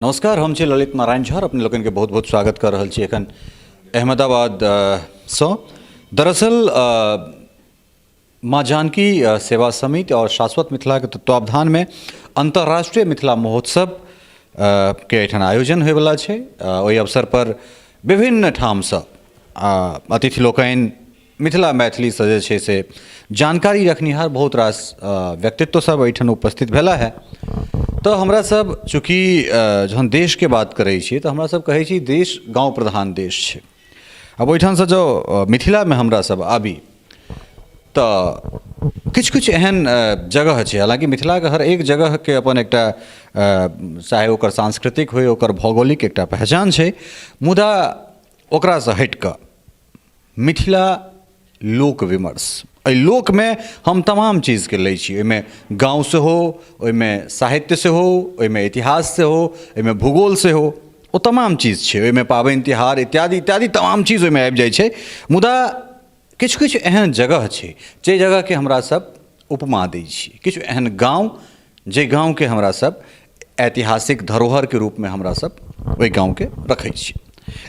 नमस्कार, हम छी ललित नारायण झा। अपने लोगन के बहुत बहुत स्वागत कर रहल छी एखन अहमदाबाद सँ। दरअसल माँ जानकी सेवा समिति और शाश्वत मिथिला के तत्वावधान में अंतर्राष्ट्रीय मिथिला महोत्सव के एहिठाम आयोजन होयवला छै। ओहि अवसर पर विभिन्न ठाम सँ अतिथि लोकनि मिथिला मैथिली सँ जे छै से जानकारी रखनिहार बहुत रास व्यक्तित्व सब एहिठाम उपस्थित भेला है। तो हमरा सब चूँकि जहन देश के बात करै छी तो हमरा सब कहै छी देश गांव प्रधान देश छै। अब ओहिठाम से जो मिथिला में हमरा सब आबी तो किछ किछ एहन जगह छै, हालांकि मिथिला के हर एक जगह के अपन एकटा चाहे ओकर सांस्कृतिक होय, ओकर भौगोलिक एकटा पहचान छै, मुदा ओकरा से हट कऽ मिथिला लोक विमर्श, एहि लोक में हम तमाम चीज के लै छी। ओहिमे गाँव से हो, ओहिमे साहित्य से हो, ओहिमे इतिहास से हो, ओहिमे भूगोल से हो, ओ तमाम चीज छै। ओहिमे पाबनि तिहार इत्यादि इत्यादि तमाम चीज ओहिमे आबि जाइ छै। मुदा किछु किछु एहन जगह छै जे जगह के हमरा सब उपमा दै छी, किछु एहन गाँव जे गाँव के हमरा सब ऐतिहासिक धरोहर के रूप में हमरा सब ओहि गाँव के रखै छी।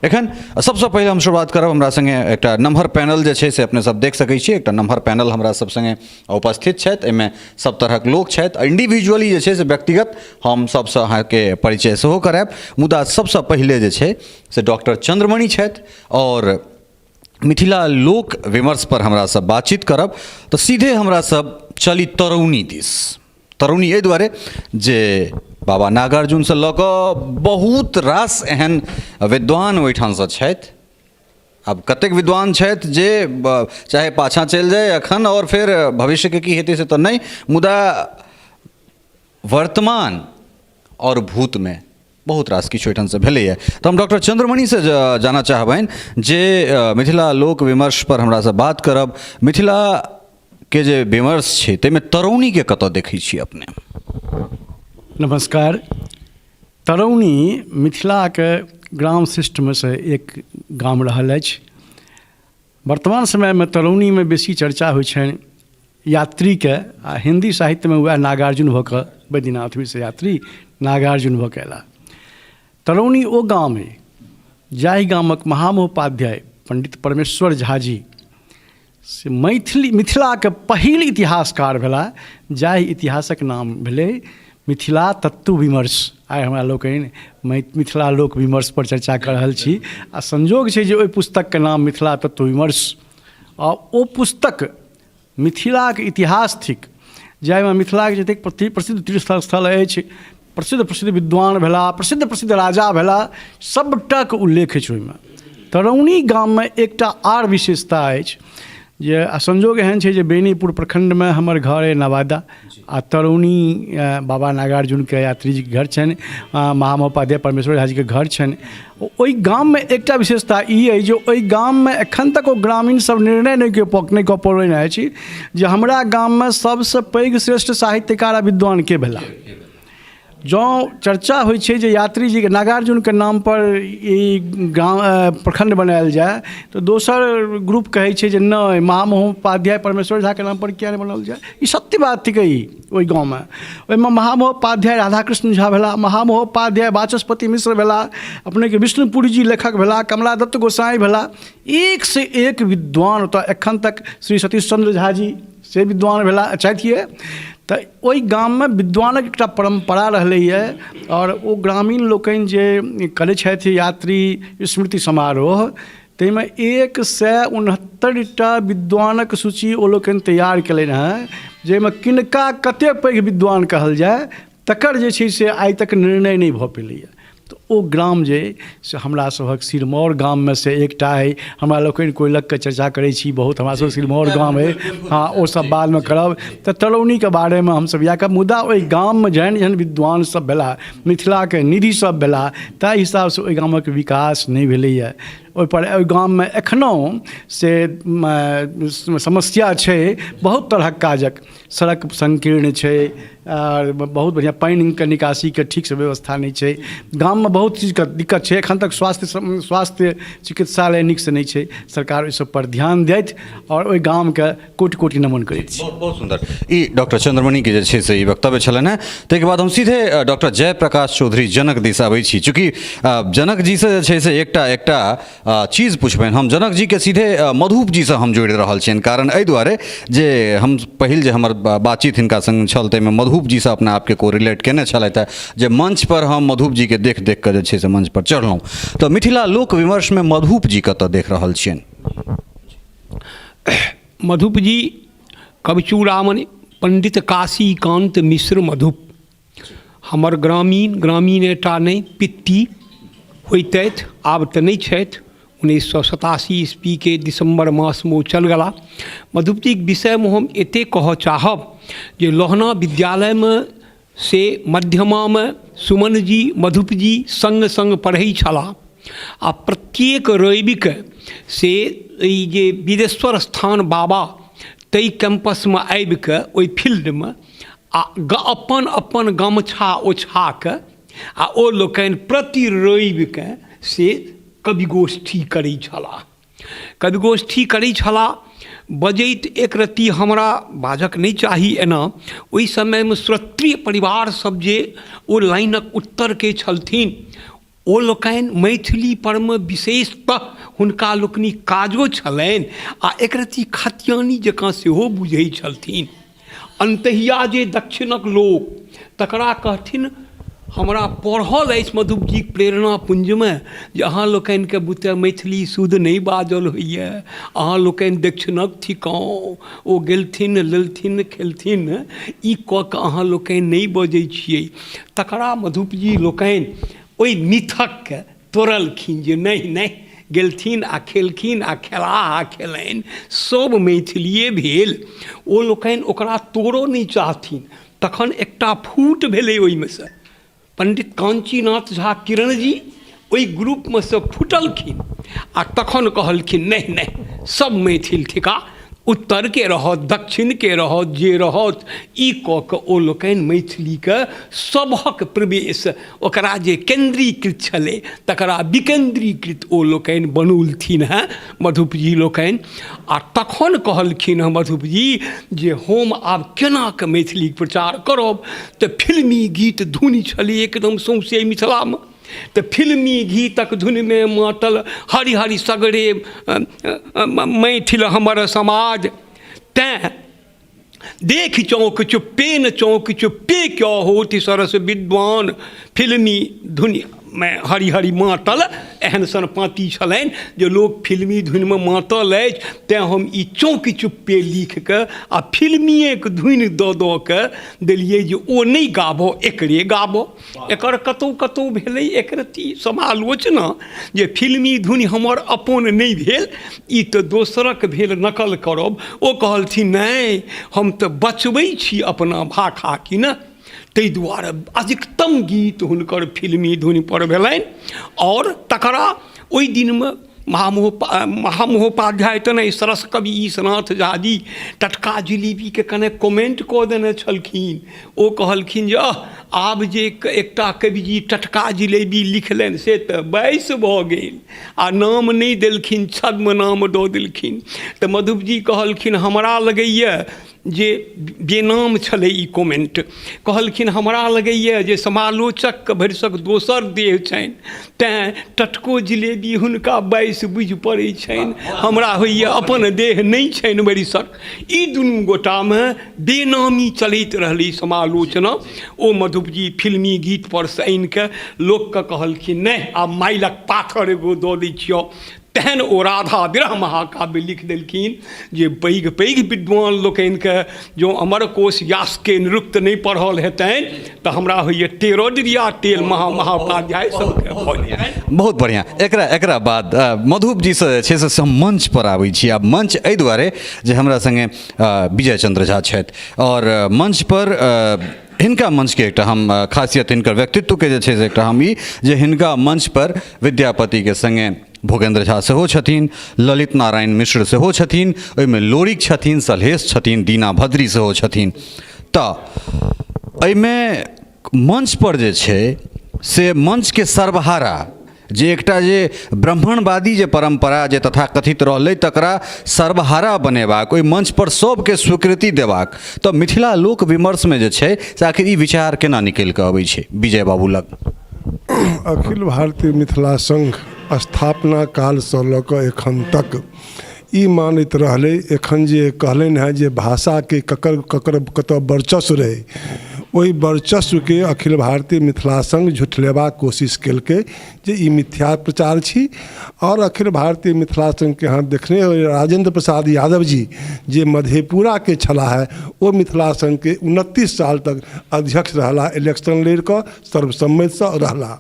एखन सबसे पहले हम शुरुआत करब, हमरा संगे एकटा नम्हर पैनल जे छै से अपने सब देख सकै छी। एकटा नम्हर पैनल हमरा सब संगे उपस्थित छथि। एहिमे सब तरहक लोक छथि। इंडिविजुअली जे छै से व्यक्तिगत हम सबसँ अहाँके परिचय सेहो करायब, मुदा सबसँ पहिले जे छै से डॉक्टर चंद्रमणि छथि और मिथिला लोक विमर्श पर हमरा सब बातचीत करब। तो सीधे हमरा सब चली तरौनी दिस। तरौनी एहि दुआरे जे बाबा नागार्जुन से लऽ कऽ बहुत रास एहन विद्वान ओहिठाम से छथि। अब कतेक विद्वान छथि जे चाहे पाछाँ चलि जाए एखन और फिर भविष्य के की हेतै से तऽ नहि, मुदा वर्तमान और भूत में बहुत रास किछु ओहिठाम से भेलैए। तो हम डॉक्टर चंद्रमणि से जाना चाहबनि जे मिथिला लोक विमर्श पर हमरा से बात करब। मिथिला के जे विमर्श छै ताहिमे तरौनी के कतऽ देखै छी अपने? नमस्कार। तरौनी मिथिला के ग्राम शिष्ट में से एक गाम रहल अछि। वर्तमान समय में तरौनी में बेसी चर्चा होइ छनि यात्री के, आ हिंदी साहित्य में वह नागार्जुन भऽ कऽ बैद्यनाथ मिश्र यात्री नागार्जुन भऽ कऽ अयलाह। तरौनी ओ गाम अइ जाहि गामक महामहोपाध्याय पंडित परमेश्वर झा जी से मिथिला के पहिल इतिहासकार भेला, जाहि इतिहासक नाम भेलै मिथिला तत्व विमर्श। आइ हमरा लोकनि मिथिला लोक विमर्श पर चर्चा कर रहल छी, आ संजोग छै जे ओहि पुस्तक के नाम मिथिला तत्व विमर्श। आ ओ पुस्तक मिथिला के इतिहास थिक, जाहिमे मिथिला के जतेक प्रसिद्ध तीर्थ स्थल अछि, प्रसिद्ध विद्वान भेला, प्रसिद्ध राजा भेला, सबटाके उल्लेख अछि ओहिमे। तरौनी गाम में एकटा आर विशेषता अछि जे संजोग एहन छै जे बेनीपुर प्रखंड में हमर घर अइ नवादा, आ तरौनी बाबा नागार्जुन के यात्री जी के घर छनि, महामहोपाध्याय परमेश्वर झा जी के घर छनि। ओहि गाम में एकटा विशेषता ई अइ जे ओहि गाम में एखन तक ओ ग्रामीण सब निर्णय नहि कऽ पौलनि अछि जे हमरा गाम में सबसँ पैघ श्रेष्ठ साहित्यकार आ विद्वान के भेला। जँ चर्चा होइ छै जे यात्री जी के नागार्जुन के नाम पर ई गाँव प्रखंड बनायल जाए, तो दोसर ग्रुप कहै छै जे नहि, महामहोपाध्याय परमेश्वर झा के नाम पर किया नहि बनाओल जाए। ई सत्य बात थिकै ओहि गाँव में। ओहिमे महामहोपाध्याय राधाकृष्ण झा भेला, महामहोपाध्याय वाचस्पति मिश्र भेला, अपने के विष्णुपुरी जी लेखक भेला, कमला दत्त गोसाई भेला, एक से एक विद्वान ओतऽ एखन तक। श्री सतीश चंद्र झा जी से विद्वान भेला चाहिए। तो ओहि गाम में विद्वानक एकटा परंपरा रहलैए, और ओ ग्रामीण लोकनि जे करै छथि यात्री स्मृति समारोह, ताहिमे 169टा विद्वानक सूची ओ लोकनि तैयार केलनि हेँ, जाहिमे किनका कतेक पैघ विद्वान कहल जाए तकर जे छै से आइ तक निर्णय नहि भऽ पेलैए। तो ओ ग्राम जे से हमरा सभक सिरमौर गाम में से एकटा अइ। हमरा लोकनि कोयलक के चर्चा करै छी बहुत, हमरा सब सिरमौर गाम अइ, हाँ ओ सब बाद में करब। तऽ तरौनी के बारे में हमसब इएह कहब। मुदा ओहि गाम में जेहन जेहन विद्वान सब भेला, मिथिला के निधि सब भेला, ताहि हिसाब से ओहि गामक विकास नहि भेलैए। ओहि गाम में एखनो से समस्या छै बहुत तरहक काजक। सड़क संकीर्ण छै, और बहुत बढ़िया पानि के निकासी के ठीक से व्यवस्था नहीं छै। गाम में बहुत चीजके दिक्कत छै एखन तक स्वास्थ्य चिकित्सालय नीकसँ नहि छै सरकार ओहि सब पर ध्यान दैत आओर ओहि गामके कोटि कोटि नमन करैत छी। बहुत बहुत सुंदर ई डॉक्टर चंद्रमणि के जे छै से ई वक्तव्य छलनि हैं। ताहिके बाद हम सीधे डॉक्टर जयप्रकाश चौधरी जनक दिस आबै छी, चूँकि जनक जी से जे छै से एकटा चीज पुछबनि हम जनक जी के सीधे मधुप जी से हम जोड़ि रहल छियनि, कारण एहि दुआरे जे हम पहिल जे हमर बातचीत हिनका संग छल ताहिमे मधुप जी से अपने आपके को रिलेट केने छलथि जे मंच पर हम मधुप जी के देख देख कऽ जे छै से मंच पर चढ़लहुँ, तऽ मिथिला लोक विमर्श में मधुप जी कतऽ देख रहल छियनि? मधुप जी कविचूड़ामणि पंडित काशीकांत मिश्र मधुप हमर ग्रामीण एटा नहि पित्ती होइतथि, आब तऽ नहि छथि। 1987 ईस्वी के दिसंबर मासमे ओ चल गेला। मधुप जीके विषयमे हम एते कहऽ चाहब जे लोहना विद्यालयमे से मध्यमामे सुमन जी मधुप जी संग संग पढ़ै छलाह आ प्रत्येक रविके से ई जे बिदेश्वर स्थान बाबा ताहि कैंपसमे आबिकऽ ओहि फील्डमे आ अपन अपन गमछा ओछाकऽ आ ओ लोकनि प्रति रविके से कविगोष्ठी करै छलाह। कविगोष्ठी करै छलाह बजैत एक रत्ती हमरा बाजक नहि चाही एना, ओहि समयमे श्रोत्रिय परिवार सब जे ओ लाइनक उत्तरके छलथिन ओ लोकनि मैथिली परमे विशेषतः हुनका लोकनिक काजो छलनि आ एक रत्ती खतियानी जकाँ सेहो बुझै छलथिन। अन्तहिया जे दक्षिणक लोक तकरा कहथिन हमरा पढ़ल अछि मधुप जी प्रेरणा पुंजमे जे अहाँ लोकनिके बुते मैथिली शुद्ध नहीं बाजल होइए, अहाँ लोकनि दक्षिणक थिकाउ, ओ गेलथिन लेलथिन खेलथिन ई कऽ कऽ अहाँ लोकनि नहीं बजै छियै। तकरा मधुप जी लोकनि ओहि मिथकके तोड़लखिन जे नहीं नहीं गेलथिन आ खेलखिन आ खेलाह आ खेलनि सब मैथिलिए भेल। ओ लोकनि ओकरा तोड़ो नहीं चाहथिन। तखन एकटा फूट भेलै ओहिमे से पंडित कांचीनाथ झा किरण जी ओहि ग्रुपमे से फुटलखिन आ तखन कहलखिन नहीं नहीं सब मैथिल थिका, उत्तरके रहत दक्षिणके रहत जे रहत ई कऽ कऽ ओ लोकनि मैथिलीके सभक प्रवेश ओकरा जे केन्द्रीकृत छलै तकरा विकेन्द्रीकृत ओ लोकनि बनौलथिन हेँ मधुप जी लोकनि। आ तखन कहलखिन हँ मधुप जी जे हम आब केनाकऽ मैथिलीके प्रचार करब, तऽ फिल्मी गीत धुन छलै एकदम सौँसे मिथिलामे, तऽ फिल्मी गीतक धुनमे मातल हरि हरि सगरे मैथिल हमर समाज, तैँ देख चौक चुप्पे न चौक चुप्पे क्या होति सरस विद्वान, फिल्मी धुन में हरि हरि मातल एहन सन पाँति छलनि जे लोक फिल्मी धुनमे मातल अछि, तैँ हम ई चौक चुप्पे लिख कऽ आ फिल्मिएके धुन दऽ दऽ कऽ देलियै जे ओ नहि गाबऽ एकरे गाबऽ। एकर कतहु कतहु भेलै एक रत्ती समालोचना जे फिल्मी धुन हमर अपन नहि भेल, ई तऽ दोसरक भेल नकल करब। ओ कहलथिन नहि हम तऽ बचबै छी अपना भाषा कि ने, ताहि दुआरे अधिकतम गीत हुनकर फिल्मी धुन पर भेलनि। और तकरा ओहि दिनमे महामहोपाध्याय तऽ नहि सरस कवि ईशनाथ झा जी टटका जिलेबीके कने कमेंट कऽ देने छलखिन। ओ कहलखिन जे आब जे एकटा कविजी टटका जिलेबी लिखलनि से तऽ 22 भऽ गेल आ नाम नहि देलखिन, छद्म नाम दऽ देलखिन। तऽ मधुप जी कहलखिन हमरा लगैए जे बेनाम छलै ई कमेंट, कहलखिन हमरा लगैए जे समालोचकके भरिसक दोसर देह छनि, तेँ टटको जिलेबी हुनका 22 बुझि पड़ै छनि, हमरा होइए अपन देह नहि छनि भरिसक। ई दुनू गोटामे बेनामी चलैत रहलै समालोचना। ओ मधुप जी फिल्मी गीत पर से आनिकऽ लोकके कहलखिन नहि आब माइलक पाथर एगो दऽ दै छियौ। तेहन ओ राधा विरह महाकाव्य लिख देलखिन जे पैघ पैघ विद्वान लोकनिके जँ अमरकोश व्यासके निरुक्त नहीं पढ़ल हेतनि तऽ हमरा होइए टेरोडिया टेल महाउपाध्याय सबके भऽ। बहुत बढ़िया। एकरा बाद मधुप जी से छै से हम मंच पर आबै छी। आब मंच एहि दुआरे जे हमरा संगे विजय चंद्र झा छथि और मंच पर हिनका मंच के एकटा हम खासियत हिनकर व्यक्तित्व के जे छै से एकटा हम ई जे हिनका मंच पर विद्यापति के संगे भोगेन्द्र झा सेहो छथिन, ललित नारायण मिश्र सेहो छथिन, ओहिमे लोरिक छथिन, सलहेश छथिन, दीना भद्री सेहो छथिन। तऽ एहिमे मंच पर जे छै से मंच के सर्वहारा जे एकटा जे ब्राह्मणवादी जे परंपरा जे तथाकथित रहलै तकरा सर्वहारा बनेबाक, ओहि मंच पर सबके स्वीकृति देबाक, तऽ मिथिला लोक विमर्शमे जे छै से आखिर ई विचार केना निकलि कऽ अबै छै विजय बाबू लग? अखिल भारतीय मिथिला संघ स्थापना कालसँ लऽ कऽ एखन तक ई मानैत रहलै, एखन जे कहलनि हैं जे भाषाके ककर कतऽ वर्चस्व रहै, ओहि वर्चस्वके अखिल भारतीय मिथिला संघ झुठलेबाक कोशिश केलकै जे ई मिथ्या प्रचार छी। और अखिल भारतीय मिथिला संघके अहाँ देखने राजेंद्र प्रसाद यादव जी जे मधेपुराके छलाह है, ओ मिथिला संघके 29 साल तक अध्यक्ष रहला, इलेक्शन लड़ि कऽ सर्वसम्मतिसँ रहलै।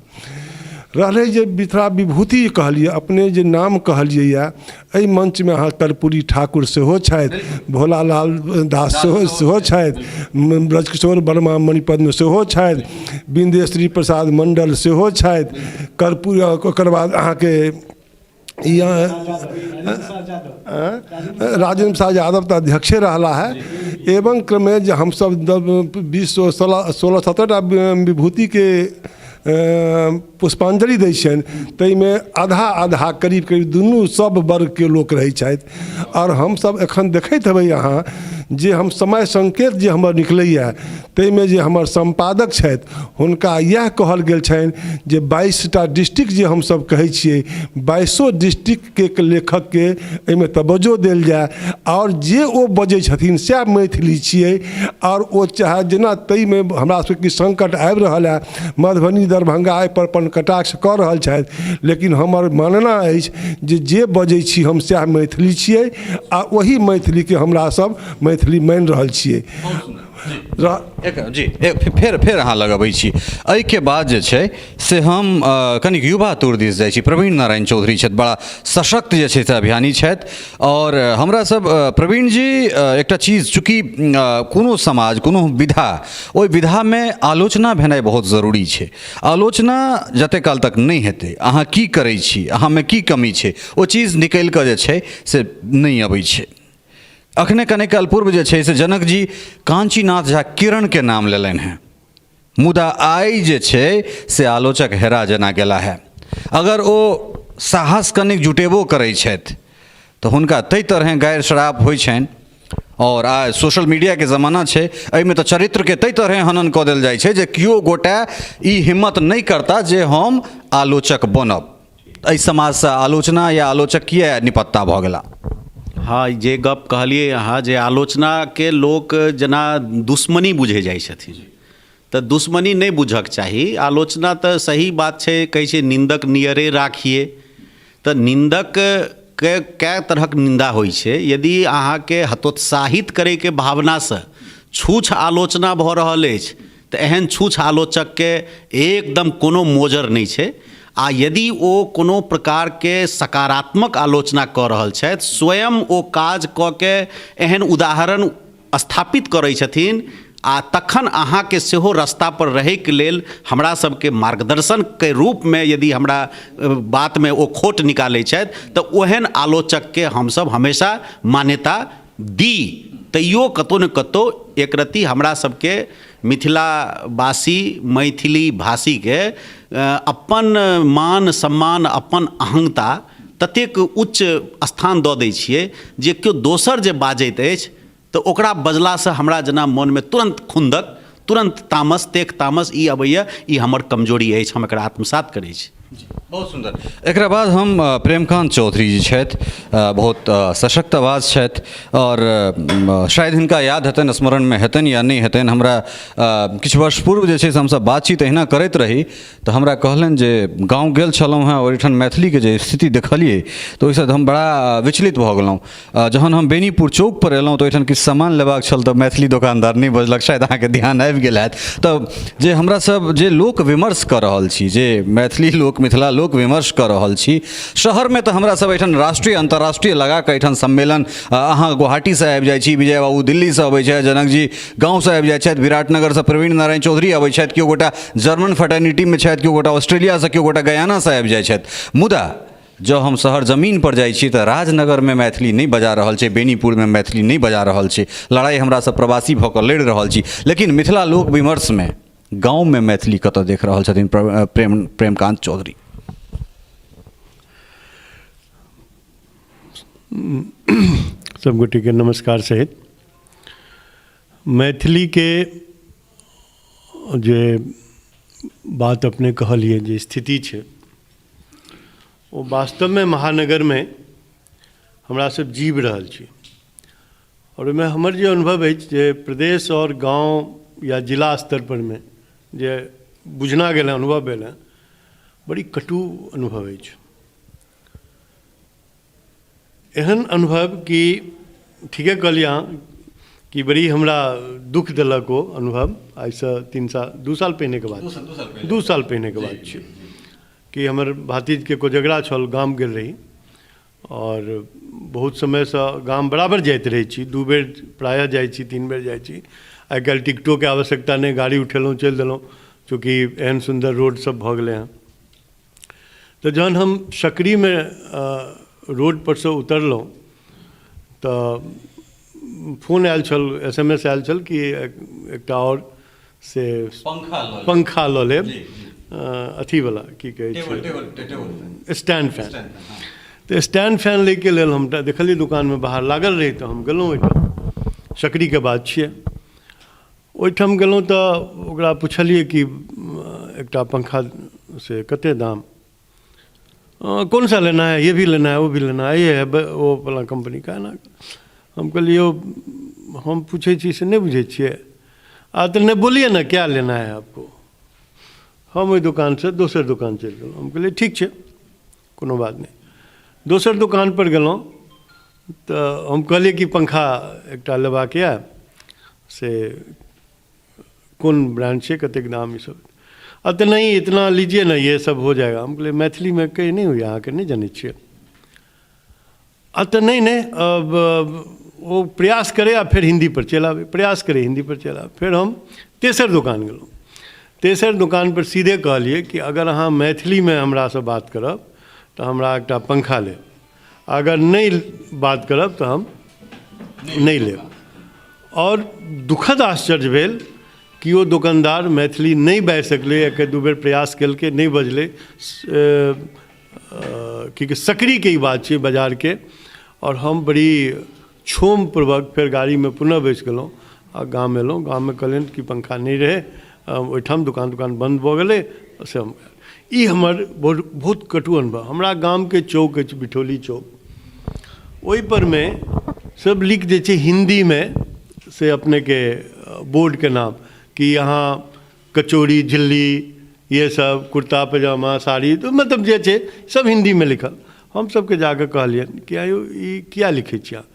जे मिथिला विभूति कहलिए, अपने जे नाम कहलिए यऽ, एहि मंचमे अहाँ कर्पूरी ठाकुर सेहो छथि, भोलालाल दास सेहो छथि, ब्रजकिशोर वर्मा मणिपद्म सेहो छथि, बिंदेश्वरी प्रसाद मंडल सेहो छथि, कर्पूरी, ओकर बाद अहाँके राजेंद्र प्रसाद यादव तऽ अध्यक्षे रहला है। एवं क्रमे जे हमसब 16-17टा विभूतिके पुष्पांजलि दै छियनि, ताहिमे आधा करीब दुनू सब वर्गके लोक रहै छथि। और हमसब एखन देखैत हेबै अहाँ जे हम समय संकेत जे हमर निकलैए, ताहिमे जे हमर संपादक छथि हुनका इएह कहल गेल छनि जे 22टा डिस्ट्रिक्ट जे हमसब कहै छियै, 22 डिस्ट्रिक्टके लेखकके एहिमे तवज्जो देल जाय, और जे ओ बजै छथिन सएह मैथिली छियै। और ओ चाहे जेना ताहिमे हमरा सबके संकट आबि रहल है, मधुबनी दरभंगा एहिपर अपन कटाक्ष कऽ रहल छथि, लेकिन हमर मानना अछि जे बजै छी हम सएह मैथिली छियै, आ ओही मैथिलीके हमरा सब मैथिली मानि रहल छियै। जी फेर अहाँ लगबै छी। एहिके बाद जे छै से हम कनिक युवा तौर दिस जाइ छी। प्रवीण नारायण चौधरी छथि, बड़ा सशक्त जे छै से अभियानी छथि, और हमरा सब प्रवीण जी एकटा चीज, चूँकि कोनो समाज, कोनो विधा, ओहि विधामे आलोचना भेनाइ बहुत जरूरी छै। आलोचना जते काल तक नहि हेतै, अहाँ की करै छी, अहाँमे की कमी छै, ओ चीज निकलि कऽ जे छै से नहि अबै छै। अखने कने काल पूर्व जे छै से जनक जी कांचीनाथ झा किरणके नाम लेलनि हैं, मुदा आइ जे छै से आलोचक हेरा जेना गेला है। अगर ओ साहस कनिक जुटेबो करै छथि तऽ हुनका ताहि तरहे गारि शराब होइ छनि। और आइ सोशल मीडियाके ज़माना छै, एहिमे तऽ चरित्रके ताहि तरहे हनन कऽ देल जाइ छै जे केओ गोटा ई हिम्मत नहि करता जे हम आलोचक बनब। एहि समाजसँ आलोचना या आलोचक किए निपत्ता भऽ गेला? हाँ, जे गप कहलिए अहाँ जे आलोचनाके लोक जेना दुश्मनी बुझे जाइ छथिन, तऽ दुश्मनी नहीं बुझक चाही। आलोचना तऽ सही बात छै, कहै छै निंदक नियरे राखिए। तऽ निंदक के कए तरहक निंदा होइ छै। यदि अहाँके हतोत्साहित करैके भावनासँ छूछ आलोचना भऽ रहल अछि तऽ एहन छूछ आलोचकके एकदम कोनो मोजर नहीं छै। आ यदि ओ कोनो प्रकारके सकारात्मक आलोचना कऽ रहल छथि, स्वयं ओ काज कऽ के एहन उदाहरण स्थापित करै छथिन, आ तखन अहाँके सेहो रास्ता पर रहैके लेल हमरा सबके मार्गदर्शनके रूपमे यदि हमरा बातमे ओ खोट निकालै छथि तऽ ओहन आलोचकके हमसब हमेशा मान्यता दी। तैयो कतौ न कतौ एक रत्ती हमरा सबके मिथिलावासी, मैथिली भाषीके अपन मान सम्मान, अपन अहंता ततेक उच्च स्थान दऽ दै छियै जे केओ दोसर जे बाजैत अछि तऽ ओकरा बजलासँ हमरा जेना मोनमे तुरंत खुंदक, तुरंत तामस, तेक तामस ई अबैया। ई हमर कमजोरी अछि, हम एकरा आत्मसात करै छी। बहुत सुंदर। एकरा बाद हम प्रेमकांत चौधरी जी छथि, बहुत सशक्त आवाज छथि, और शायद हिनका याद हेतनि, स्मरणमे हेतनि या नहि हेतनि। हमरा किछु वर्ष पूर्व जे छै से हमसब बातचीत एहिना करैत रही तऽ हमरा कहलनि जे गाँव गेल छलहुँ हेँ और एहिठाम मैथिलीके जे स्थिति देखलिए तऽ ओहिसँ हम बड़ा विचलित भऽ गेलहुँ। जहन हम बेनीपुर चौक पर एलहुँ तऽ ओहिठाम किछु सामान लेबाक छल तऽ मैथिली दोकानदार नहि बजलक, शायद अहाँके ध्यान आबि गेल हैत। तऽ जे हमरा सब जे लोक विमर्श कऽ रहल छी, जे मैथिली लोक, मिथिला लोक विमर्श कऽ रहल छी, शहरमे तऽ हमरा सब एहिठाम राष्ट्रीय अंतर्राष्ट्रीय लगा कऽ एहिठाम सम्मेलन, अहाँ गुवाहाटीसँ आबि जाइ छी, विजय बाबू दिल्लीसँ अबै छथि, जनक जी गाँवसँ आबि जाइ छथि, विराटनगरसँ प्रवीण नारायण चौधरी अबै छथि, केओ गोटा जर्मन फ्रेटर्निटीमे छथि, केओ गोटा ऑस्ट्रेलियासँ, केओ गोटा गयानासँ आबि जाइ छथि। मुदा जँ हम शहर जमीन पर जाइ छी तऽ राजनगरमे मैथिली नहीं बजा रहल छै, बेनीपुरमे मैथिली नहीं बजा रहल छै। लड़ाई हमरा सब प्रवासी भऽ कऽ लड़ि रहल छी, लेकिन मिथिला लोक विमर्शमे गांव में मैथिली कतऽ देख रहल छथिन प्रेमकांत चौधरी? सब गोटे के नमस्कार सहित मैथिली के जे बात अपने कहलिए जे स्थिति है वो वास्तव में महानगर में हमरा सब जीव रहल छी और ओहिमे हमर जे अनुभव अछि जे प्रदेश और गांव या जिला स्तर पर में जे बुझना गेल अनुभव भेल बड़ी कटु अनुभव अछि। एहन अनुभव कि ठीके कहलिए अहाँ कि बड़ी हमरा दुख देलक वो अनुभव आज से 2 साल पहिने के बाद 2 साल पहिने के बाद छै कि हमर भातीज के कोजगरा छल गाम गेल रही और बहुत समय से गाम बराबर जाइत रही छी 2 बेर प्रायः जाइ छी 3 बेर जाइ छी। आइ काल्हि टिकटों के आवश्यकता नहीं गाड़ी उठेलहुँ चलि देलहुँ चूँकि एहन सुंदर रोड सब भऽ गेलै हँ। तो जहन हम सकरी में रोड पर से उतरलहुँ तो फोन आयल छल SMS आयल छल कि एकटा और से पंखा लऽ लेब अथी वाला की कहै छै स्टैंड फैन। तो स्टैंड फैन लैके लेल हम देखलिए दुकान में बाहर लागल रही तो हम गेलहुँ ओहिठाम सकरी के बात छियै ओहिठाम गेलहुँ तो ओकरा पुछलिए कि एकटा पंखा से कते दाम कौन सा लेना है ये भी लेना है वो भी लेना है ये है वो वाला कंपनी का है ना। हम कहलिए हम पूछे छी से नहीं बुझे छिए तो नहीं बोलिए ना क्या लेना है आपको। हम ओहि दुकान से दोसर दुकान चलि गेलहुँ हम कहलिए ठीक छै कोनो बात नहीं। दोसर दुकान पर गेलहुँ तो हम कहलिए कि पंखा एकटा लेबाक यऽ से कौन ब्रांड छै कतेक दाम ई सब तो नहीं इतना लीजिए ना ये सब हो जाएगा। हम कहलिए मैथिली में कहीं नहीं हुई अहाँके नहीं जानै छियै तो नहीं अब वो प्रयास करे आ फिर हिंदी पर चल आवे प्रयास करे हिंदी पर चल आवे। फिर हम तेसर दुकान गेलहुँ तेसर दुकान पर सीधे कहलिए कि अगर अहाँ मैथिली में हमरा से बात करब तो हमरा एकटा पंखा लेब अगर नहीं बात करब तो हम नहीं लेब। और दुखद आश्चर्य भेल कि वो दुकानदार मैथिली नहीं बाजि सकलै एक 2 बेर प्रयास केलकै नहीं बजलै क्योंकि सकरी के ही बात छै बाजार के। और हम बड़ी क्षोभ पूर्वक फिर गाड़ी में पुनः बैस गेलहुँ आ गाम एलहुँ गाम में कहलियनि कि पंखा नहीं रहे ओहिठाम दुकान बंद भऽ गेलै से हम ई हमर बहुत कटु अनुभव। हमरा गाम के चौक अछि बिठौली चौक ओहि पर में सब लिख दै छै हिंदी में से अपने के बोर्ड के नाम कि यहाँ कचौड़ी झिल्ली ये सब कुर्ता पैजामा साड़ी तो मतलब जे छै सब हिंदी में लिखल। हम सबके जाके कहलियनि कि आयौ ई किया लिखै छी अहाँ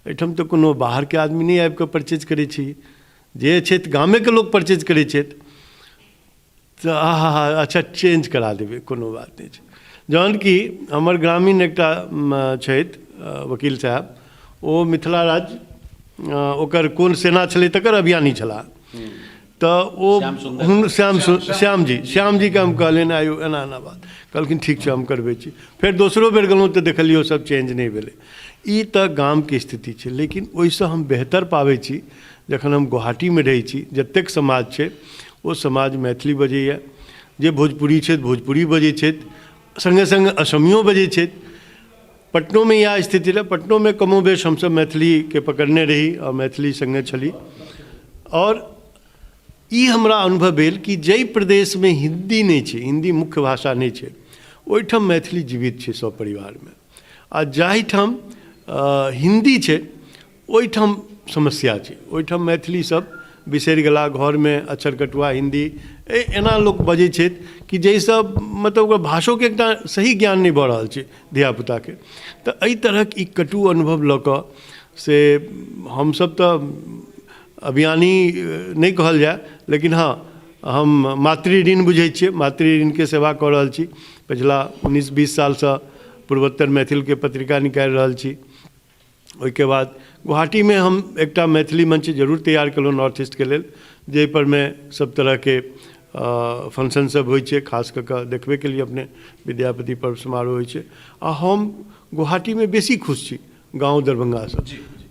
एहिठाम तो कोनो बाहर के आदमी नहीं आबि कऽ परचेज करै छी जे छथि गामे के लोक परचेज करै छथि तो अच्छा चेंज करा देबै कोनो बात नहीं छै। जहन कि हमर ग्रामीण एकटा छथि वकील साहब ओ मिथिला राज्य ओकर कोन सेना छलै तकर अभियानी छलाह तो वो श्याम जी के हम कहलियनि आयु एना एना बात कहलखिन ठीक छै हम करबै छी। फिर दोसरो बेर गेलहुँ तो देखलिए सब चेंज नहीं भेलै। ई तऽ गाम के स्थिति छै लेकिन ओहिसँ हम बेहतर पाबै छी जखन हम गुवाहाटी में रहै छी जतेक समाज छै ओ समाज मैथिली बजैए जे भोजपुरी छथि भोजपुरी बजै छथि संगे संगे असमियो बजै छथि। पटनो में यह स्थिति रहे पटनो में कमोबेश हमसब मैथिली के पकड़ने रही और मैथिली संगे छली। और ई हमरा अनुभव भेल कि जै प्रदेश में हिंदी नहीं छै हिंदी मुख्य भाषा नहीं छै ओहिठाम मैथिली जीवित छै सब परिवार में आ जाहिठाम हिंदी छै ओहिठाम समस्या छै ओहिठाम मैथिली सब बिसरि गेला घर में अक्षर कटुआ हिंदी एना लोक बजै छथि कि जाहिसँ मतलब ओकर भाषो के एकटा सही ज्ञान नहीं भऽ रहल छै धियापुता के। तऽ एहि तरहक ई कटु अनुभव लऽ कऽ से हमसब तऽ अभियानी नहीं कहल जाए लेकिन हाँ हम मातृ ऋण बुझै छियै मातृ ऋण के सेवा कऽ रहल छी पिछला 19-20 साल से पूर्वोत्तर मैथिल के पत्रिका निकालि रहल छी। ओहिके बाद गुवाहाटी में हम एकटा मैथिली मंच जरूर तैयार केलहुँ नॉर्थ ईस्ट के लेल जाहि पर में सब तरह के फंक्शन सब होइ छै खास कऽ कऽ देखबे के लिए अपने विद्यापति पर्व समारोह होइ छै आ हम गुवाहाटी में बेसी खुश छी गाँव दरभंगा से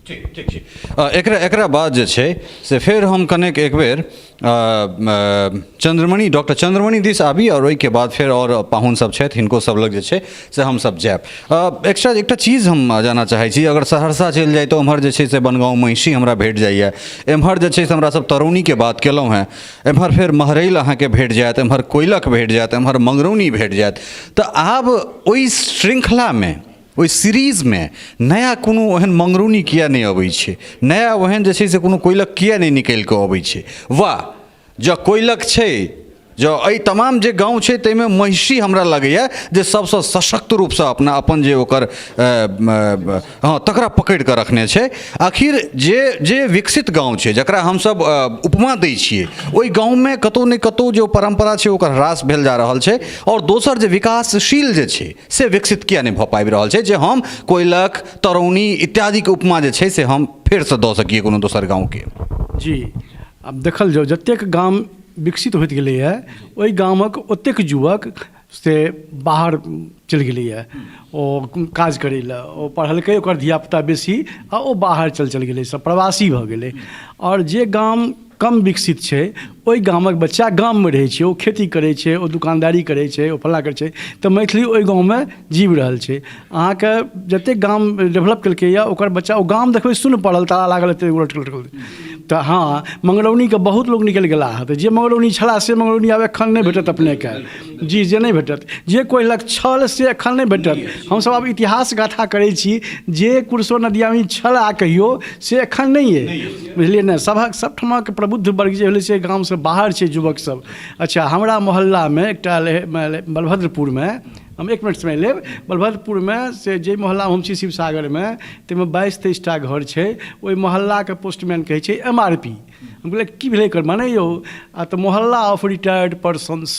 ठीक ठीक छै एकरा बाद जे छै से फेर हम कनेक एक बेर चंद्रमणि डॉक्टर चंद्रमणि दिस आबी और ओहिके बाद फेर और पाहुन सब छथि हिनको सब लग जे छै से हम सब जायब एकटा चीज हम जानना चाहै छी अगर सहरसा चलि जाय तो एम्हर जे छै से बनगांव महिषी हमरा भेट जाइए एम्हर जे छै से हमरा सब तरौनीके बात केलहुँ हेँ एम्हर फेर महरैल अहाँके भेट जायत एम्हर कोयलक भेट जायत एम्हर मंगरौनी भेट जायत तऽ आब ओहि श्रृंखलामे ओहि सीरीजमे नया कोनो ओहन मंगरौनी किया नहीं अबै छै नया ओहन जे छै से कोनो कोयलक किया नहीं निकलि कऽ अबै छै वाह जँ कोयलक छै जँ एहि तमाम जे गाँव छै ताहिमे महिषी हमरा लगैए जे सबसँ सशक्त रूपसँ अपन जे ओकर हँ तकरा पकड़ि कऽ रखने छै आखिर जे विकसित गाँव छै जकरा हमसब उपमा दै छियै ओहि गाँवमे कतहु ने कतहु जे परम्परा छै ओकर ह्रास भेल जा रहल छै आओर दोसर जे विकासशील जे छै से विकसित किया नहि भऽ पाबि रहल छै जे हम कोयलक तरौनी इत्यादिके उपमा जे छै से हम फेरसँ दऽ सकिए कोनो दोसर गाँवके जी आब देखल जाओ जतेक गाम विकसित होइत गेलैए ओहि गामक ओतेक युवक से बाहर चलि गेलैए ओ काज करै लए ओ पढ़लकै ओकर धियापुता बेसी आ ओ बाहर चलि गेलै सब प्रवासी भऽ गेलै आओर जे गाम कम विकसित छै ओहि गामक बच्चा गाममे रहै छै ओ खेती करै छै ओ दुकानदारी करै छै ओ फल्लाँ करै छै तऽ मैथिली ओहि गाममे जीवि रहल छै अहाँके जतेक गाम डेवलप केलकैए ओकर बच्चा ओ गाम देखबै सुन्न पड़ल ताला लागल एतेक उलट तऽ हाँ मंगरौनीके बहुत लोक निकलि गेला हँ तऽ जे मंगरौनी छलाह से मंगरौनी आब एखन नहि भेटत अपनेके जी जे नहि भेटत जे कोयलक छल से एखन नहि भेटत हमसब आब इतिहास गाथा करै छी जे कुरसो नदियामी छल कहियो से एखन नहीं अइ बुझलियै ने सब ठमाके प्रबुद्ध वर्ग जे भेलै से गामसँ बाहर छै युवक सब अच्छा हमरा मोहल्लामे एकटा बलभद्रपुरमे हम एक मिनट समय लेब बलभद्रपुरमे से जे मोहल्लामे हम छी शिवसागरमे ताहिमे 22-23टा घर छै ओहि मोहल्लाके पोस्टमैन कहै छै MRP हम कहलिए की भेलै एकर माने यौ आ तऽ मोहल्ला ऑफ रिटायर्ड पर्सन्स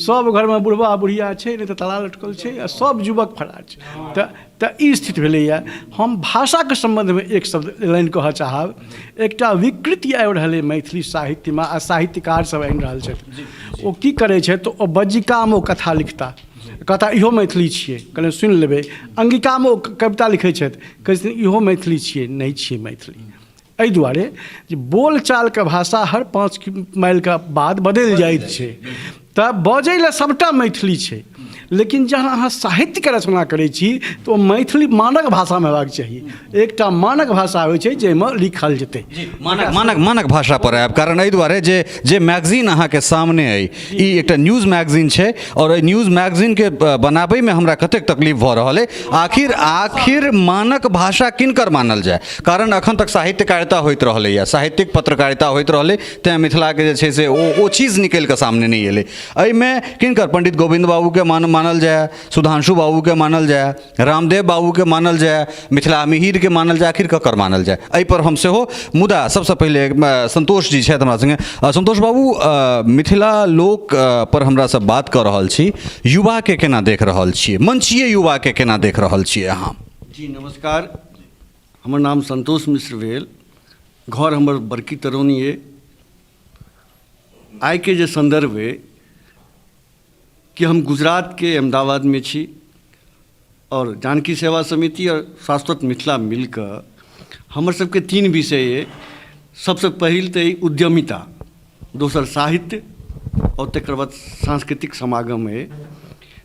सब घरमे बुढ़बा बुढ़िया छै नहि तऽ ताला लटकल छै आ सब युवक फरार छै तऽ ई स्थिति भेलैए हम भाषाके सम्बन्धमे एक शब्द लाइन कहऽ चाहब एकटा विकृति आबि रहल अइ मैथिली साहित्यमे आ साहित्यकार सब आनि रहल छथि ओ की करै छथि तऽ ओ बज्जिकामे ओ कथा लिखता कहता इहो मैथिली छियै कहलिए सुनि लेबै अंगिकामे ओ कविता लिखै छथि कहै छथिन इहो मैथिली छियै नहीं छियै मैथिली एहि दुआरे जे बोलचालके भाषा हर 5 माइलके बाद बदलि जाइत छै तऽ बजै लए सबटा मैथिली छै लेकिन जहन अहाँ साहित्यके रचना करै छी तऽ ओ मैथिली मानक भाषामे हेबाक चाही एकटा मानक भाषा होइ छै जाहिमे लिखल जेतै मानक भाषा पर आयब कारण एहि दुआरे जे मैगजीन अहाँके सामने अइ ई एकटा न्यूज मैगजीन छै आओर एहि न्यूज मैगजीनके बनाबैमे हमरा कतेक तकलीफ भऽ रहल अइ आखिर मानक भाषा किनकर मानल जाय कारण एखन तक साहित्यकारिता होइत रहलैए साहित्यिक पत्रकारिता होइत रहलै तेँ मिथिलाके जे छै से ओ चीज निकलि कऽ सामने नहि एलै एहिमे किनकर पंडित गोविंद बाबूके मानल जाय सुधांशु बाबूके मानल जाय रामदेव बाबूके मानल जाय मिथिला मिहिरके मानल जाय आखिर ककर मानल जाय एहि पर हम सेहो मुदा सबसँ पहिले संतोष जी छथि हमरा संगे संतोष बाबू मिथिला लोक पर हमरा सब बात कऽ रहल छी युवाके केना देख रहल छियै मंचीय युवाके केना देख रहल छियै अहाँ जी नमस्कार हमर नाम संतोष मिश्र भेल घर हमर बड़की तरौनी अइ आइके जे संदर्भ अइ कि हम गुजरात के अहमदाबाद में छी और जानकी सेवा समिति और शाश्वत मिथिला मिलकर हमर सबके 3 विषय है सबसे पहिल तऽ उद्यमिता दोसर साहित्य और तकर बाद सांस्कृतिक समागम है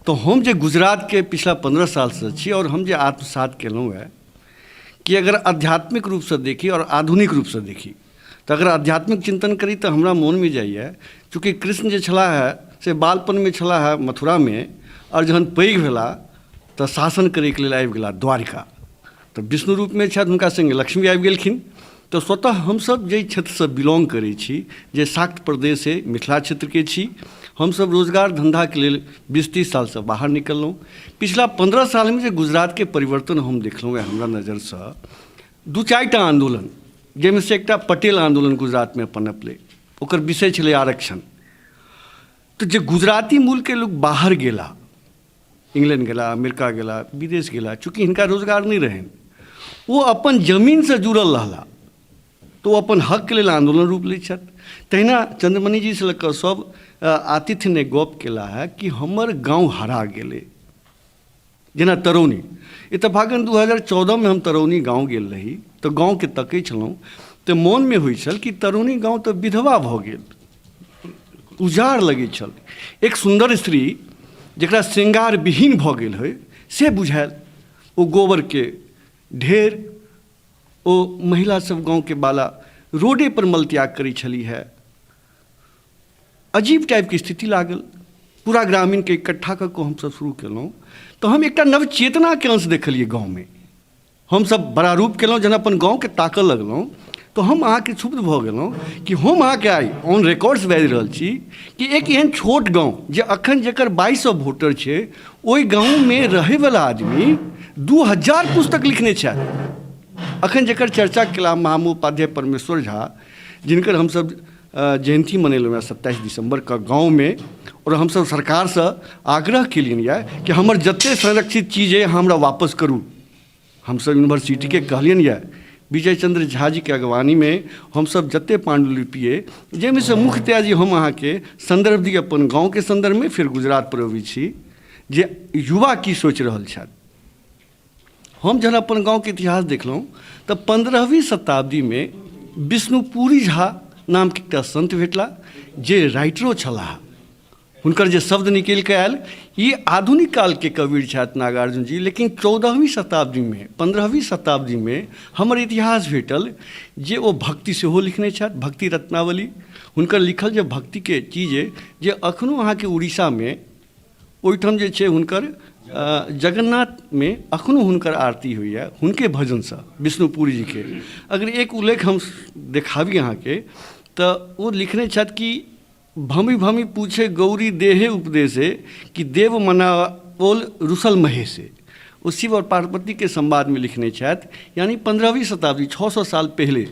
तो हम जे गुजरात के पिछला 15 साल से छी और हम जे आत्मसात केलहुँ है कि अगर आध्यात्मिक रूप से देखी और आधुनिक रूप से देखी तो अगर आध्यात्मिक चिंतन करी तो हमरा मोन में जाइए चूँकि कृष्ण जे छला है से बालपन में छला है मथुरा में और जहन पैघ भेला तो शासन करैके लेल आबि गेला द्वारिका तो विष्णु रूप में छथि हुनका संगे लक्ष्मी आबि गेलखिन तो स्वतः हमसब जे क्षेत्र से बिलोंग करै छी जे शाक्त प्रदेश है मिथिला क्षेत्र के छी हमसब रोजगार धंधा के लेल 20-30 साल से बाहर निकललहुँ पिछला 15 साल में जे गुजरात के परिवर्तन हम देखलहुँ हमरा नजर से 2-4 टा आंदोलन जाहिमे से एकटा पटेल आंदोलन गुजरात में पनपलै ओकर विषय छलै आरक्षण तो जे गुजराती मूल के लोग बाहर गेला इंग्लैंड गेला अमेरिका गेला विदेश गेला चूँकि हिनका रोजगार नहीं रहन वो अपन जमीन से जुड़ल रहला तो अपन हक के लेल आंदोलन रूप लै छथि तहिना चंद्रमणि जी से लऽ सब आतिथ्य ने गप केला है कि हमर गांव हरा गेलै जेना तरौनी इतफाकन 2014 में हम तरौनी गांव गेल रही तऽ गाँवके तकै छलहुँ तऽ मोनमे होइ छल कि तरुणी गाँव तऽ विधवा भऽ गेल, उजाड़ लगै छल। एक सुन्दर स्त्री जकरा श्रृंगार विहीन भऽ गेल होइ से बुझायल। ओ गोबरके ढेर, ओ महिला सब गाँवके बाला रोडे पर मलत्याग करै छली है। अजीब टाइपके स्थिति लागल। पूरा ग्रामीणके इकट्ठा कऽ कऽ हमसब शुरू केलहुँ तऽ हम एकटा नवचेतनाके अंश देखलियै गाँवमे। हमसब बड़ा रूप केलहुँ, जहन अपन गाँवके ताकऽ लगलहुँ तो हम अहाँके क्षुब्ध भऽ गेलहुँ कि हम अहाँके आइ ऑन रिकॉर्ड्स बाजि रहल छी कि एक एहन छोट गाँव जे अखन जकर 2200 वोटर छै, ओहि गाँवमे रहैवला आदमी 2000 पुस्तक लिखने छथि। अखन जकर चर्चा केला महामहोपाध्याय परमेश्वर झा, जिनकर हमसब जयंती मनेलहुँ हँ 27 दिसंबरके गाँवमे, और हमसब सरकारसँ आग्रह केलियनि यऽ कि हमर जतेक संरक्षित चीज अइ हमरा वापस करू। हमसब यूनिवर्सिटीके कहलियनि यऽ, विजय चंद्र झा जी के अगवानी में हमसब जते पांडुलिपि अइ, जाहिमे से मुख्यतः जे हम अहाँके संदर्भ दी अपन गाँवके संदर्भ में, फिर गुजरात पर अबै छी जे युवा की सोचि रहल छथि। हम जहन अपन गाँवके इतिहास देखलहुँ तऽ 15वीं शताब्दी में विष्णुपुरी झा नामके एकटा संत भेटला जे राइटरो छलाह। हुनकर जे शब्द निकलि कऽ आयल, ई आधुनिक कालके कवि छथि नागार्जुन जी, लेकिन 14वीं शताब्दी में 15वीं शताब्दी में हमर इतिहास भेटल जे ओ भक्ति सेहो लिखने छथि, भक्ति रत्नावली। हुनकर लिखल जे भक्तिके चीज अइ जे एखनो अहाँके उड़ीसा में ओहिठाम जे छै हुनकर जगन्नाथ में एखनो हुनकर आरती होइए हुनके भजनसँ, विष्णुपुरी जी के। अगर एक उल्लेख हम देखाबी अहाँके तऽ ओ लिखने छथि कि भमी भमी पूछे गौरी देहे उपदेशे कि देव मना ओल रुसल महेशे। वो शिव और पार्वती के संवाद में लिखने छथि, यानी 15वीं शताब्दी 600 साल पहले।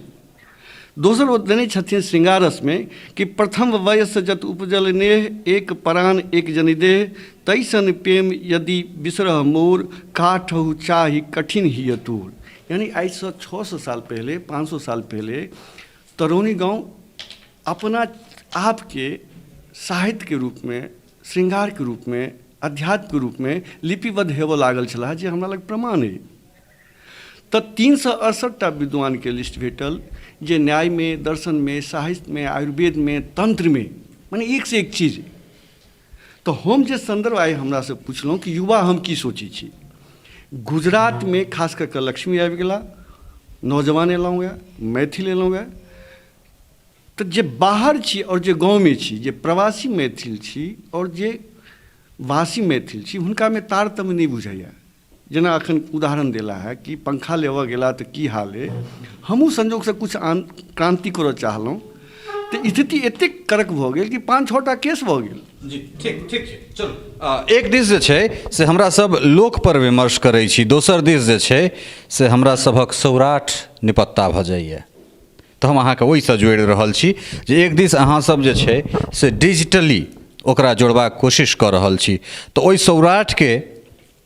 दोसर वो देने छथिन श्रृंगारस में कि प्रथम वयस जत उपजल नेह एक परान एक जनिदेह तैसन प्रेम यदि बिसरह मोर काठहु चाहि कठिन ही अतूर। यानी आज से 600 साल पहले, 500 साल पहले तरोनी गाँव अपना आपके साहित्य के रूप में, श्रृंगार के रूप में, अध्यात्म के रूप में लिपिबद्ध हेबऽ लागल छलाह, जे हमरा लग प्रमाण अइ। तऽ 368टा विद्वान के लिस्ट भेटल जे न्याय में, दर्शन में, साहित्य में, आयुर्वेद में, तंत्र में, माने एक से एक चीज। तो हम जे संदर्भ आइ हमरा से पुछलहुँ कि युवा हम की सोचै छी। गुजरात में खास कऽ कऽ लक्ष्मी आबि गेला, नौजवान एलहुँ यऽ, मैथिल एलहुँ यऽ। तऽ जे बाहर छी और जे गाँव में छी, जे प्रवासी मैथिल छी और जे वासी मैथिल छी, हुनका में तारतम्य नहीं बुझाइए। जेना अखन उदाहरण देला है कि पंखा लेबऽ गेला तऽ की हाल है, हमहूँ संजोग से कुछ क्रांति करऽ चाहलहुँ तऽ स्थिति एतेक करक भऽ गेल कि 5-6टा केस भऽ गेल। जी ठीक ठीक छै, चलू एक दिस जे छै से हमरा सब लोक पर विमर्श करै छी, दोसर दिस जे छै से हमरा सभक सौराठ निपत्ता भऽ जाइए। तऽ हम अहाँके ओहिसँ जोड़ि रहल छी जे एक दिस अहाँ सब जे छै से डिजिटली ओकरा जोड़बाक कोशिश कऽ रहल छी। तऽ ओहि सौराठके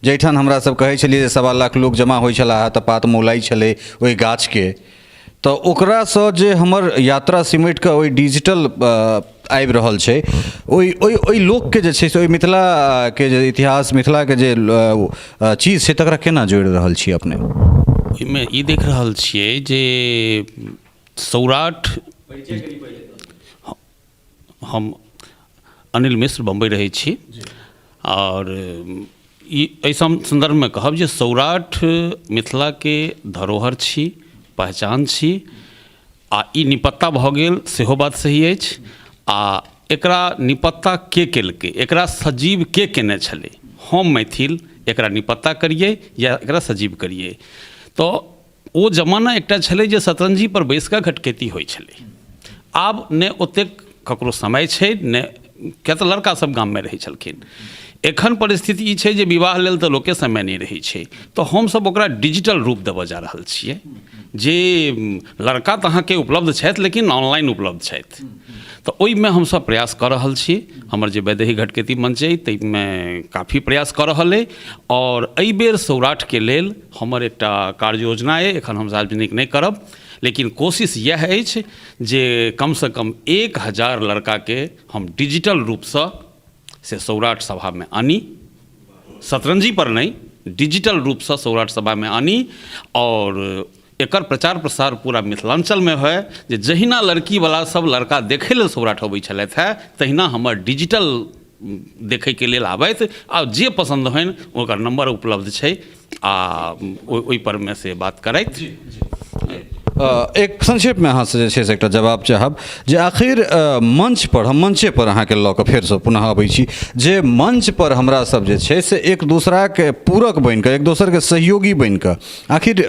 जाहिठाम हमरा सब कहै छलियै जे 1.25 लाख लोक जमा होइ छलाह तऽ पात मौलाइ छलै ओहि गाछके, तऽ ओकरासँ जे हमर यात्रा सिमटि कऽ ओहि डिजिटल आबि रहल छै, ओहि लोकके जे छै से ओहि मिथिलाके जे इतिहास, मिथिलाके जे चीज छै तकरा केना जोड़ि रहल छी अपने? ओहिमे ई देख रहल छियै जे सौराठ, हम अनिल मिश्र बम्बई रहै छी, और ई एहि संदर्भमे कहब जे सौराठ मिथिलाके धरोहर छी, पहचान छी, आ ई निपत्ता भऽ गेल सेहो बात सही अछि। आ एकरा निपत्ता के केलकै, एकरा सजीव के केने छलै? हम मैथिल एकरा निपत्ता करिए या एकरा सजीव करिए? तऽ ओ जमाना एकटा छलै जे शतरंजी पर बैस कऽ घटकेती होइ छलै। आब ने ओतेक ककरो समय छै, ने किया तऽ लड़का सब गाममे रहै छलखिन। एखन परिस्थिति ई छै जे विवाह लेल तऽ लोकके समय नहि रहै छै, तऽ हमसब ओकरा डिजिटल रूप देबऽ जा रहल छियै जे लड़का तऽ अहाँके उपलब्ध छथि लेकिन ऑनलाइन उपलब्ध छथि। तऽ ओहिमे हमसब प्रयास कऽ रहल छी। हमर जे वैदेही घटकेती मंच अइ ताहिमे काफ़ी प्रयास कऽ रहल अइ, और एहि बेर सौराठके लेल हमर एकटा कार्य योजना अइ, एखन हम सार्वजनिक नहीं करब, लेकिन कोशिश यह अछि जे कमसँ कम 1000 लड़काके हम डिजिटल रूपसँ से सौराठ सभा में आनी, शतरंजी पर नहीं, डिजिटल रूप से सौराठ सभा में आनी, और एकर प्रचार प्रसार पूरा मिथिलांचल में है जे जहिना लड़की वाला सब लड़का देखे लेल सौराठ अबै छलथि है, तहिना हमर डिजिटल देखे के लेल आबथि आ जे पसंद होइन ओकर नंबर उपलब्ध छै आ ओहि पर में से बात करथि। एक संक्षेप में अहाँ से जे छै से एकटा जवाब चाहब जे आखिर मंच पर हम मंचे पर अहाँ के लऽ कऽ फेर से पुनः अबै छी जे मंच पर हमरा सब जे छै से एक दूसरा के पूरक बनि कऽ एक दोसर के सहयोगी बनि कऽ आखिर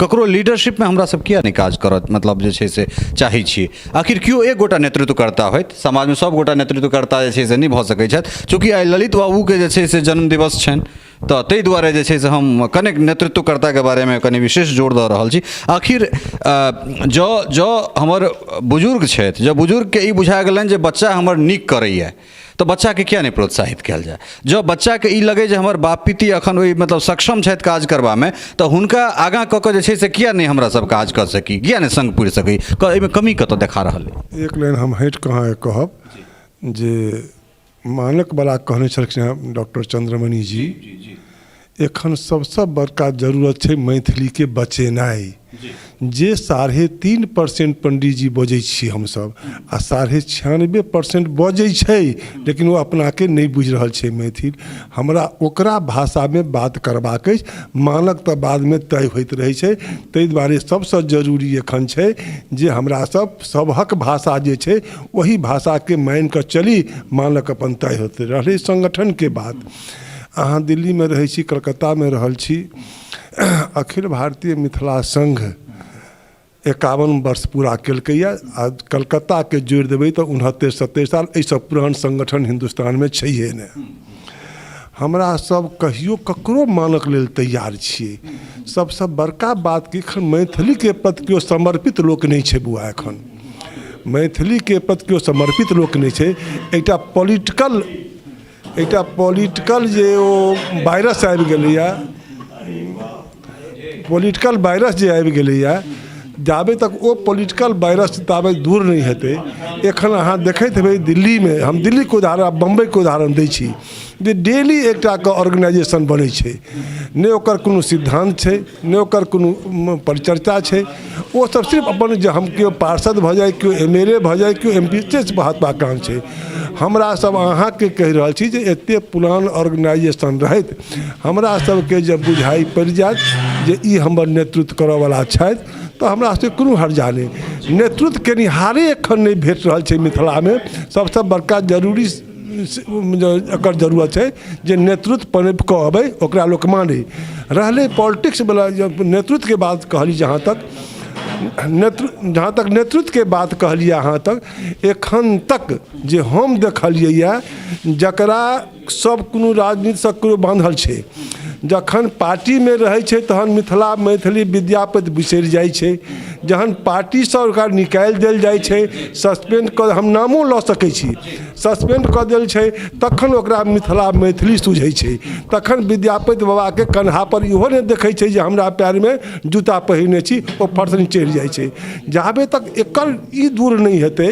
ककरो लीडरशिप में हमरा सब किया नहीं काज करत, मतलब जे छै से चाहै छी आखिर केओ एक गोटा नेतृत्व करता होइत, समाज में सब गोटा नेतृत्व करता जे छै से नहीं भऽ सकै छथि, चूँकि आइ ललित बाबू के जे छै से जन्म दिवस छनि तऽ ताहि दुआरे जे छै से हम कनेक नेतृत्वकर्ता के बारे में कनि विशेष जोर दऽ रहल छी। आखिर जँ हमर बुजुर्ग छथि, जँ बुजुर्ग के ई बुझा गेलनि जे बच्चा हमर नीक करैए तऽ बच्चा के किया नहीं प्रोत्साहित कयल जाय। जँ बच्चा के ई लगे जे हमर बाप पिती अखन ओहि मतलब सक्षम छथि काज करबा में तऽ हुनका आगाँ कऽ कऽ जे छै से किया नहीं हमरा सब काज कऽ सकी, किया नहीं संग पुरि सकी, एहिमे कमी कतऽ देखा रहल अइ। एक लाइन हम हटि कहाँ कहब जे मानक बला कहने छलखिन डॉक्टर चंद्रमणि जी, एखन सबसे बड़का जरूरत छै मैथिली के बचेनाइ। जे 3.5% पंडित जी बजै छी हमसब आ 96% बजै छै लेकिन वो अपना के नहीं बुझि रहल छै मैथिल, हमरा ओकरा भाषा में बात करबाक अछि। मानक तऽ बाद में तय होइत रहै छै, ताहि दुआरे सबसे जरूरी एखन छै जे हमरा सब सबहक भाषा जे छै वही भाषा के मानि कऽ चली, मानक अपन तय होते रहलै। संगठन के बात, अहाँ दिल्ली में रहै छी, कलकत्ता में रहल छी, अखिल भारतीय मिथिला संघ 51 वर्ष पूरा केलकैया आ कलकत्ता के जोड़ि देबै तऽ 69-70 साल, एहिसँ पुरान संगठन हिंदुस्तान में छैहे नहि। हमरा सब कहियो ककरो मानक लेल तैयार छियै। सबसे बड़का बात कि एखन मैथिली के प्रति केओ समर्पित लोक नहीं छै बुआ, एखन मैथिली के प्रति केओ समर्पित लोक नहीं छै। एकटा पॉलिटिकल जे ओ वायरस आबि गेलैया, पॉलिटिकल वायरस जे आबि गेलैया, जाबे तक वो पॉलिटिकल वायरस ताबे दूर नहीं हेतै। एखन अहाँ देखैत हेबै दिल्ली में, हम दिल्ली के उदाहरण बम्बई के उदाहरण दै छी, जे डेली एकटा के ऑर्गेनाइजेशन बनै छै, ने ओकर कोनो सिद्धांत छै, ने ओकर कोनो परिचर्चा छै। वो सब सिर्फ अपन जे हम केओ पार्षद भऽ जाए, केओ MLA भऽ जाए, केओ MP से महत्वाकांक्षी छै। हमरा सब अहाँ के कहि रहल छी जे एते पुरान ऑर्गेनाइजेशन रहैत हमरा सबके जब बुझाइ पड़ि जायत जे ई हमर नेतृत्व करऽ वाला छथि तऽ हमरा से कोनो हर्जा नहीं। नेतृत्व केनिहारे एखन नहीं भेट रहल छै मिथिला में। सबसे बड़का जरूरी एकर जरूरत है जे नेतृत्व पनपि कऽ अबै, ओकरा लोक माने। रहलै पॉलिटिक्स वाला नेतृत्व के बात कहली, जहाँ तक नेतृत्व के बात कहलिए अहाँ तक, एखन तक जे हम देखलिए जकरा सब कोनो राजनीति से कोनो बांधल छै, जखन पार्टी में रहै छै तहन मिथिला मैथिली विद्यापति बिसरि जाइ छै। जहन पार्टी से ओकरा निकालि देल जाइ छै, सस्पेंड कऽ, हम नामो लऽ सकै छी, सस्पेंड कऽ देल छै, तखन ओकरा मिथिला मैथिली सूझै छै। तखन विद्यापति बाबा के कन्हा पर इहो नहीं देखै छै जे हमरा पैर में जूता पहिरने छी, ओ फर्सनी चढ़ि जाइ छै। जाबे तक एकर ई दूर नहीं हेतै,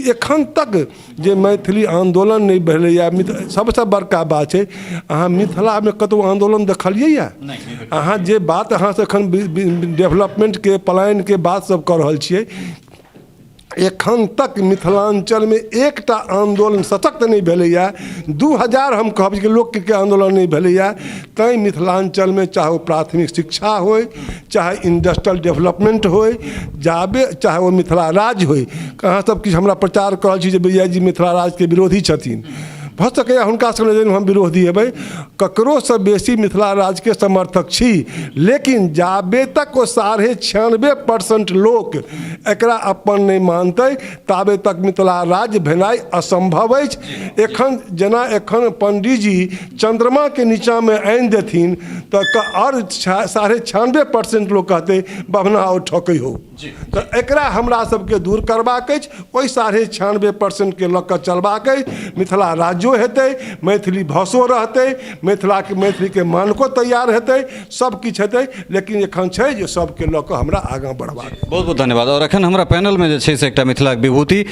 एखन तक जे मैथिली आंदोलन नहीं भेलैया। सबसे बड़का बात छै, अहाँ मिथिला में कतौ आंदोलन देखलिए? अहाँ जे बात अहाँ से एखन डेवलपमेंट के पलायन के बात सब कर रहल छियै, एखन तक मिथिलांचल में एकटा आंदोलन सशक्त नहीं भेलैया। 2000 हम कहब कि लोक के आंदोलन नहीं भेलैया। तैं मिथिलांचल में चाहे वो प्राथमिक शिक्षा होय, चाहे इंडस्ट्रियल डेवलपमेंट होय, चाहे वो मिथिला राज होय। अहाँ सब किछु हमरा प्रचार कर रहल छी जे भैया जी मिथिला राज के विरोधी छथिन, भऽ सकैया हुनका सब नजर में हम विरोधी हेबै, ककरो से बेसी मिथिला राज के समर्थक छी। लेकिन जाबे तक वो 96% लोक एकरा अपन नहीं मानतै, ताबे तक मिथिला राज भेनाइ असंभव अछि। एखन पंडित जी चंद्रमा के नीचा में आनि देथिन तऽ और 96% लोग कहते बभना और ठकै हो। तो एकरा हमरा सबके दूर करबाक अछि, ओहि 96% के लऽ कऽ चलबाक अछि। मिथिला राज्यो बाजो हेतै, मैथिली भाषो रहतै, मैथिलीके मानको तैयार हेतै, सब किछु हेतै। लेकिन एखन छै जे सबके लऽ कऽ हमरा आगाँ बढ़बाक। बहुत बहुत धन्यवाद। और एखन हमरा पैनलमे जे छै से एकटा मिथिलाक विभूति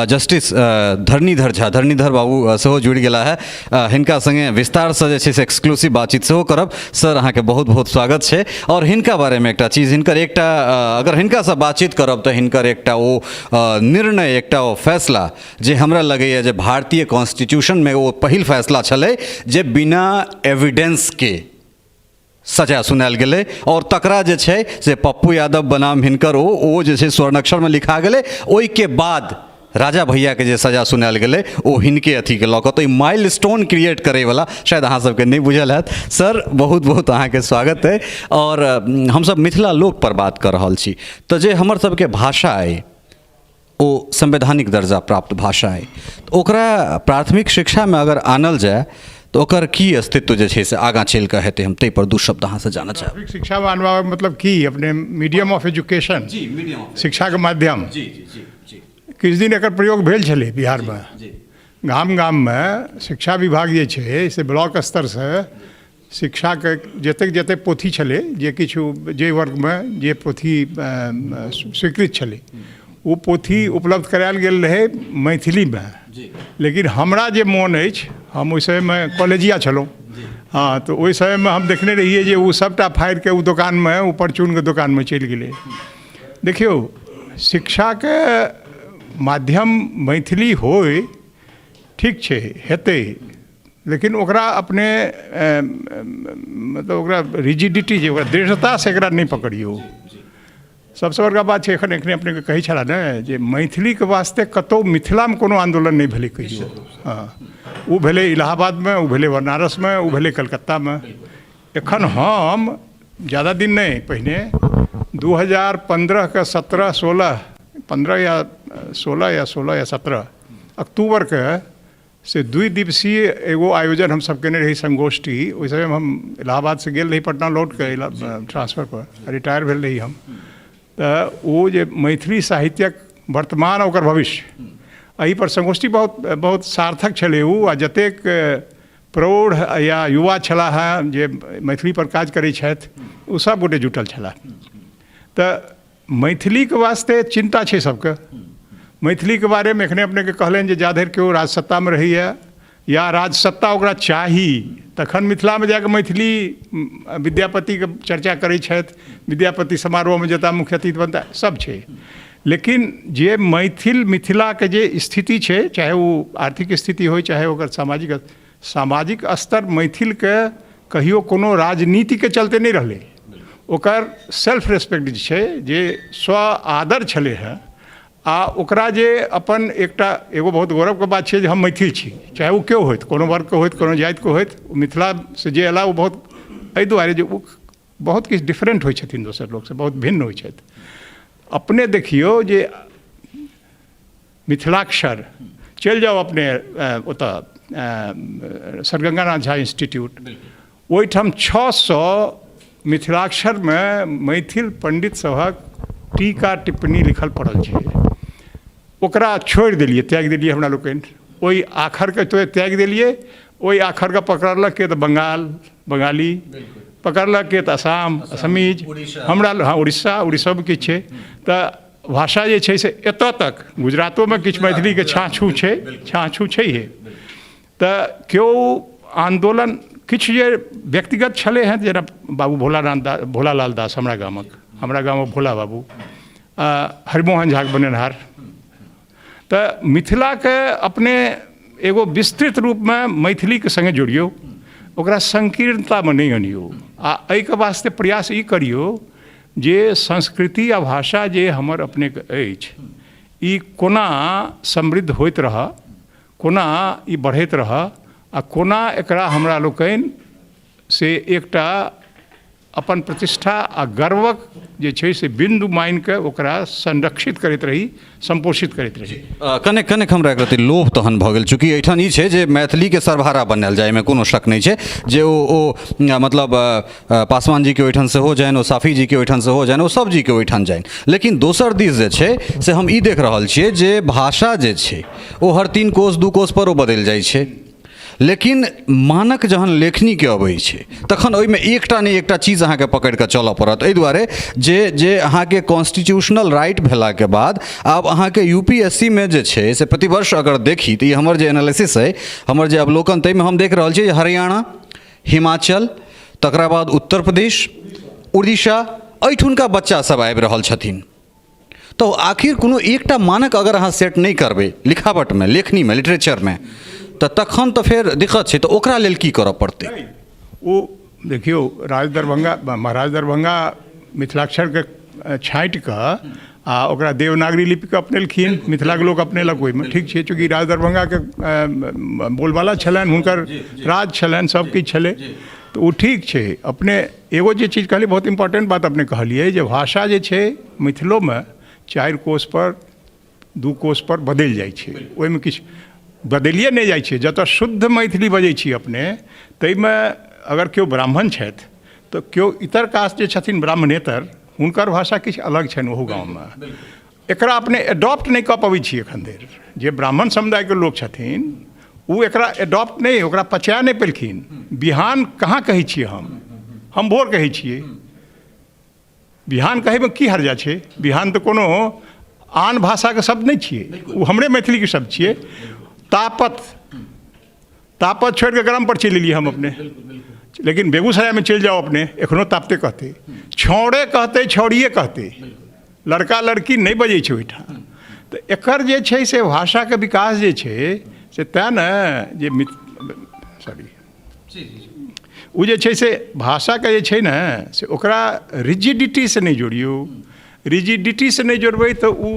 जस्टिस धरणीधर झा, धरणीधर बाबू सेहो जुड़ि गेला है। हिनका संगे विस्तारसँ जे छै से एक्सक्लूसिव बातचीत सेहो करब। सर, अहाँके बहुत बहुत स्वागत छै। और हिनका बारेमे एकटा चीज, हिनकर एकटा अगर हिनकासँ बातचीत करब तऽ हिनकर एकटा ओ निर्णय, एकटा ओ फैसला जे हमरा लगैए जे भारतीय कॉन्स्टिट्यूशनमे ओ पहिल फैसला छलै जे बिना एविडेंसके सजा सुनायल गेलै। और तकरा जे छै से पप्पू यादव बनाम हिनकर ओ जे छै स्वर्णाक्षरमे लिखा गेलै। ओहिके बाद राजा भैयाके जे सजा सुनायल गेलै ओ हिनके अथीके लऽ कऽ। तऽ ई माइल स्टोन क्रिएट करैवला शायद अहाँ सबके नहीं बुझल हैत। सर, बहुत बहुत अहाँके स्वागत है। और हमसब मिथिला लोक पर बात कर रहल छी, तऽ जे हमर सबके भाषा अइ ओ संवैधानिक दर्जा प्राप्त भाषा अइ, तऽ ओकरा प्राथमिक शिक्षामे अगर आनल जाए तो ओकर की अस्तित्व जे छै से आगाँ चलि कऽ हेतै, हम ताहि पर दू शब्द अहाँसँ जानऽ चाहब। प्राथमिक शिक्षा मानबाक मतलब की? अपने मीडियम ऑफ एजुकेशन, शिक्षाके माध्यम। किछु दिन एकर प्रयोग भेल छलै बिहारमे। गाम गाममे शिक्षा विभाग जे छै से ब्लॉक स्तरसँ शिक्षाके जतेक पोथी छलै, जे किछु जे वर्गमे जे पोथी स्वीकृत छलै, ओ पोथी उपलब्ध करायल गेल रहै मैथिलीमे। लेकिन हमरा जे मोन अछि, हम ओहि समयमे कॉलेजिया छलहुँ, हाँ, तऽ ओहि समयमे हम देखने रहिए जे ओ सबटा फाड़ि कऽ ओ दोकानमे, ओ परचूनके दोकानमे चलि गेलै। देखियौ, शिक्षाके माध्यम मैथिली होय, ठीक छै, हेतै, लेकिन ओकरा अपने मतलब ओकरा रिजिडिटी जे ओकरा दृढ़ता से एकरा नहीं पकड़ियो। सबसे बड़का बात है, एखने अपने कही छला ने जे मैथिली के वास्ते कतौ मिथिला में कोनो आंदोलन नहीं भेले कहियो। हाँ, वो भेले इलाहाबाद में, वो भेले बनारस में, वो भेले कलकत्ता में। एखन हम ज़्यादा दिन नहीं पहिने 2015 के 15 या 16 अक्टूबर के से 2 दिवसीय एगो आयोजन हम सब केने रही, संगोष्ठी। उस समय हम इलाहाबाद से गेल रही पटना लौट के ट्रांसफर पर, रिटायर भेल रही हम। तो वो जे मैथिली साहित्यक वर्तमान और भविष्य, एहि पर संगोष्ठी बहुत सार्थक छलै। ओ आ जतेक प्रौढ़ या युवा छला है जे मैथिली पर काज करै छथि, ओ सब गोटे जुटल छला। तो मैथिली के वास्ते चिंता छै सबके। मैथिली के बारे में एखने अपने के कहलनि जे जाधरि केओ राजसत्ता में रहैए या राजसत्ता ओकरा चाही, तखन मिथिला में जाके मैथिली विद्यापति के चर्चा करै छथि, विद्यापति समारोह में जता मुख्य अतिथि बनता, सब छै। लेकिन जे मिथिला के जे स्थिति छै, चाहे वो आर्थिक स्थिति हो, चाहे ओकर सामाजिक स्तर मैथिल के कहियो कोनो राजनीति के चलते नहीं रहलै। ओकर सेल्फ रेस्पेक्ट जे छै, जे स्व आदर छलै है, आ ओकरा जे अपन एकटा एगो बहुत गौरव के बात छै जे हम मैथिल छी, चाहे वो केओ होइत, कोनो वर्ग के होइत, कोनो जाति के होइत। मिथिला से जे अला वो बहुत एहि दुआरे जे बहुत किछु डिफरेंट होइ छथिन दोसर लोग से, बहुत भिन्न होइ छथि। अपने देखियो जे मिथिलाक्षर चलि जाओ अपने ओतऽ सरगंगानाथ झा इंस्टीट्यूट, ओहिठाम 600 मिथिलाक्षर में मैथिल पंडित सभक टीका टिप्पणी लिखल पड़ल छै। ओकरा छोड़ि देलिए, त्याग देलिए हमरा लोकनि। ओहि आखर के तो त्याग देलिए, ओहि आखर के पकड़लक के तो बंगाली, पकड़लक के तो असम, असमीज, हमरा हाँ उड़ीसा में किछु छै। तो भाषा जे छै से एतऽ तक, गुजरातो में किछु मैथिली के छाछू छैहे। तो केओ आंदोलन किछु जे व्यक्तिगत छलै हैं, जेना बाबू भोलालाल दास हमरा गामक भोला बाबू, हरिमोहन झा बनेनहार। तो मिथिला के अपने एगो विस्तृत रूप में मैथिली के संगे जोड़ियो, ओकरा संकीर्णता में नहीं आनियो। आ एहि के वास्ते प्रयास ई करियो जे संस्कृति आ भाषा जे हमर अपने के अछि, ई कोना समृद्ध होइत रह, कोना ई बढ़ैत रह, आ कोना एकरा हमरा लोकनि से एकटा अपन प्रतिष्ठा आ गर्वक जे छै से बिंदु मान के ओकरा संरक्षित करैत रही, संपोषित करैत रही। कनेक हमरा एक रति लोभ तहन भऽ गेल, चूँकि एहिठाम ई छै जे मैथिली के सरभारा बनायल जाय, एहिमे कोनो शक नहीं छै जे ओ मतलब पासवान जी के ओहिठाम सेहो जाइन, ओ साफी जी के ओहिठाम सेहो जाइन, ओ सब जी के ओहिठाम जाइन। लेकिन दोसर दिस जे छै से हम ई देख रहल छियै जे भाषा जे छै ओ हर 3 कोस 2 कोस पर ओ बदलि जाइ छै। लेकिन मानक जहन लेखनी के अबै छै तखन ओहिमे एकटा नहि एकटा चीज अहाँके पकड़ि कऽ चलऽ पड़त। एहि दुआरे जे अहाँके कॉन्स्टिट्यूशनल राइट भेलाके बाद आब अहाँके यूपीएससी में जे छै से प्रतिवर्ष अगर देखी तऽ ई हमर जे एनालिसिस अइ, हमर जे अवलोकन, ताहिमे हम देख रहल छी जे हरियाणा, हिमाचल, तकरा बाद उत्तर प्रदेश, उड़ीसा, एहिठुनका बच्चा सब आबि रहल छथिन। तो आखिर कोनो एकटा मानक अगर अहाँ सेट नहीं करबै लिखावटमे, लेखनीमे, लिटरेचरमे, तऽ तखन तऽ फेर दिक्कत छै। तऽ ओकरा लेल की करऽ पड़तै? वो देखियो महाराज दरभंगा मिथिलाक्षरके छाँटि कऽ आ ओकरा देवनागरी लिपिके अपनेलखिन, मिथिलाके लोक अपनेलक ओहिमे, ठीक छै, चूँकि राज दरभंगाके बोलबाला छलनि, हुनकर राज छलनि, सब किछु छलै, तऽ ओ ठीक छै। अपने एगो जे चीज कहलिए बहुत इम्पोर्टेंट बात अपने कहलिए जे भाषा जे छै मिथिलोमे 4 कोश पर 2 कोश पर बदलि जाइ छै, ओहिमे किछु बदलिए नहि जाइ छै। जतऽ शुद्ध मैथिली बजै छी अपने, ताहिमे अगर केओ ब्राह्मण छथि तऽ केओ इतर कास्ट जे छथिन ब्राह्मणेतर, हुनकर भाषा किछु अलग छनि ओहो गाँवमे। एकरा अपने एडॉप्ट नहीं कऽ पबै छी एखन धरि। जे ब्राह्मण समुदायके लोक छथिन ओ एकरा एडॉप्ट नहीं, ओकरा पचा नहीं पेलखिन। बिहान कहाँ कहै छियै हम भोर कहै छियै। बिहान कहैमे की हर्जा छै? बिहान तऽ कोनो आन भाषाके शब्द नहीं छियै, ओ हमरे मैथिलीके शब्द छियै। तापत छोड़ि कऽ गरम पर चलि एलियै हम अपने, लेकिन बेगूसरायमे चलि जाओ अपने, एखनो तापते कहते, छौड़े कहते, छौड़िए कहते, लड़का लड़की नहीं बजै छै ओहिठाम। तऽ एकर जे छै से भाषाके विकास जे छै से तेँ ने जे ओ जे छै से भाषाके जे छै ने से ओकरा रिजिडिटी से नहीं जोड़ियौ। रिजिडिटी से नहीं जोड़बै तऽ ओ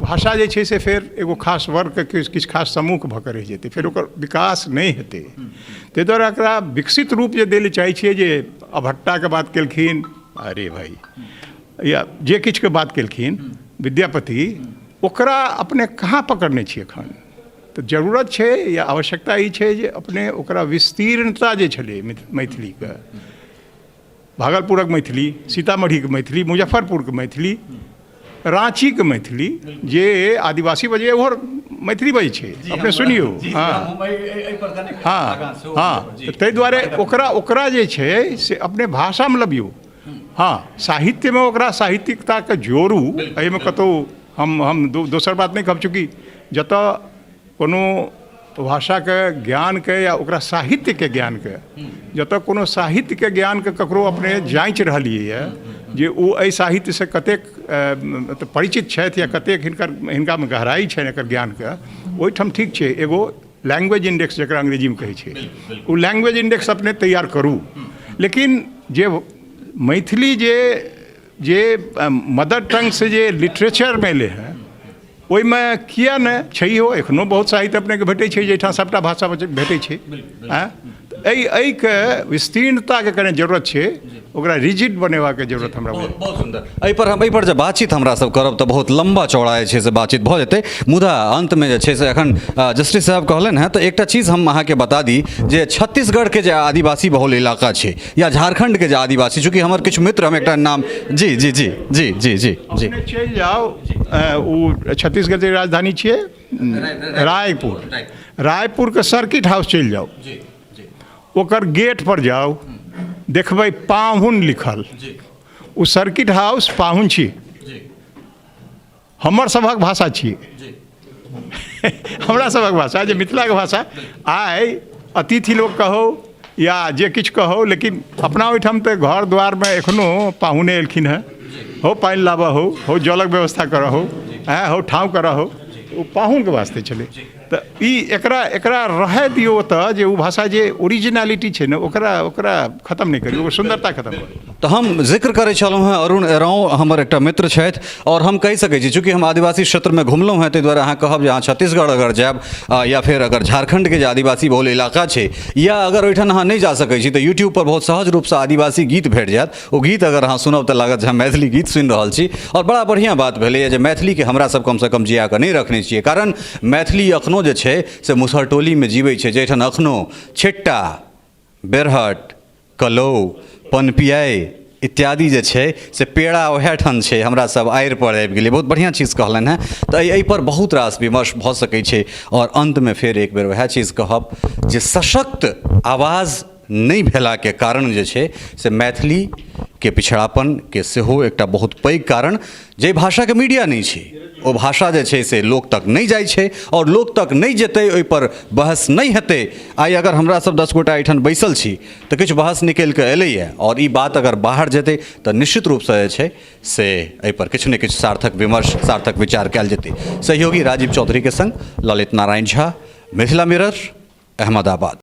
भाषा जे छै से फेर एगो खास वर्गके किछु खास समूहके भऽ कऽ रहि जेतै, फेर ओकर विकास नहीं हेतै। ताहि दुआरे एकरा विकसित रूप जे दै लए चाहै छियै, जे अभट्टाके बात केलखिन, अरे भाई, या जे किछुके बात केलखिन विद्यापति, ओकरा अपने कहाँ पकड़ने छी एखन? तऽ जरूरत छै या आवश्यकता ई छै जे अपने ओकरा विस्तीर्णता जे छलै मैथिलीके, भागलपुरक मैथिली, सीतामढ़ीके मैथिली, मुजफ्फरपुरके मैथिली, राँचीके मैथिली, जे आदिवासी बजे ओहर मैथिली बजै छै, अपने सुनियौ। हाँ, ताहि दुआरे ओकरा जे छै से अपने भाषामे लबियौ। हाँ, साहित्यमे ओकरा साहित्यिकताके जोड़ू। एहिमे कतहु हम दोसर बात नहीं कहब, चूँकि जतऽ कोनो भाषाके ज्ञानके या ओकरा साहित्यके ज्ञानके, जतऽ कोनो साहित्यके ज्ञानके ककरो अपने जाँचि रहलिए जे ओ एहि साहित्यसँ कतेक परिचित छथि या कतेक हिनकामे गहराई छनि एकर ज्ञानके, ओहिठाम ठीक छै एगो लैंग्वेज इंडेक्स जकरा अंग्रेजीमे कहै छै, ओ लैंग्वेज इंडेक्स अपने तैयार करू। लेकिन जे मैथिली जे मदर टंग से जे लिटरेचरमे एलै हैं, ओहिमे किया नहि छैहो, एखनो बहुत साहित्य अपनेके भेटै छै जाहिठाम सबटा भाषा भेटै छै। एहिके विस्तीर्णताके कने जरूरत छै, ओकरा रिजिड बनेबाके जरूरत हमरा। बहुत सुंदर। एहिपर जब बातचीत हमरा सब करब तऽ बहुत लंबा चौड़ा जे छै से बातचीत भऽ जेतै। मुदा अंतमे जे छै से एखन जस्टिस साहब कहलनि हैं, तऽ एकटा चीज हम अहाँके बता दी जे छत्तीसगढ़के जे आदिवासी बहुल इलाका छै या झारखंडके जे आदिवासी, चूँकि हमर किछु मित्र, हम एकटा नाम जी जी जी जी जी जी जी चलि जाओ, ओ छत्तीसगढ़ के राजधानी छियै रायपुरके सर्किट हाउस चलि जाओ, ओकर गेट पर जाओ, देखबै पाहुन लिखल, ओ सर्किट हाउस पाहुन छी, हमर सभक भाषा छियै। हमरा सभक भाषा जे मिथिलाके भाषा, आइ अतिथि लोक कहो या जे किछु कहो, लेकिन अपना ओहिठाम तऽ घर द्वारमे एखनो पाहुने एलखिन हैं, हो पानि लाबऽ हो जलक व्यवस्था करऽ हो ठाँव करऽ हो, ओ पाहुनके वास्ते छलै। तऽ ई एकरा रहै दियौ ओतऽ, जे ओ भाषा जे ओरिजिनलिटी छै ने ओकरा खत्म नहीं करियौ, ओकर सुंदरता खत्म करियौ। तो हम जिक्र करै छलहुँ हैं अरुण एराँव हमर एकटा मित्र छथि, और हम कहि सकै छी चूँकि हम आदिवासी क्षेत्रमे घुमलहुँ हैं, ताहि दुआरे अहाँ कहब जे अहाँ छत्तीसगढ़ अगर जायब या फिर अगर झारखंडके जे आदिवासी बहुल इलाका छै, या अगर ओहिठाम अहाँ नहीं जा सकै छी तऽ यूट्यूब पर बहुत सहज रूपसँ आदिवासी गीत भेट जायत। ओ गीत अगर अहाँ सुनब तऽ लागत जे हम मैथिली गीत सुनि रहल छी। और बड़ा बढ़िआँ बात भेलैए जे मैथिलीके हमरा सब कमसँ कम जिया कऽ नहीं रखने छियै, कारण मैथिली अखनो जे छै से मुसहरटोलीमे जीवै छै, जाहिठाम अखनो छिट्टा, बेरहट, कलौ, पनपियाइ, इत्यादि जे छै से पेड़ा वएह ठाम छै, हमरा सब आड़ि पर आबि गेलै। बहुत बढ़िआँ चीज कहलनि हैं। तऽ एहि पर बहुत रास विमर्श भऽ सकै छै। और अंतमे फेर एक बेर वएह चीज कहब जे सशक्त आवाज नहीं भेला के कारण जे छै से मैथिली के पिछड़ापन के सेहो एकटा बहुत पैघ कारण, जे भाषा के मीडिया नहीं छै ओ भाषा जे छै से लोक तक नहीं जाइ छै, और लोक तक नहीं जेतै ओहि पर बहस नहीं हेतै। आइ अगर हमरा सब 10 गोटा एहिठाम बैसल छी तऽ किछु बहस निकलि कऽ एलैए, और ई बात अगर बाहर जेतै तऽ निश्चित रूपसँ जे छै से एहि पर किछु ने किछु सार्थक विमर्श, सार्थक विचार कयल जेतै। सहयोगी राजीव चौधरी के संग ललित नारायण झा, मिथिला मिरर, अहमदाबाद।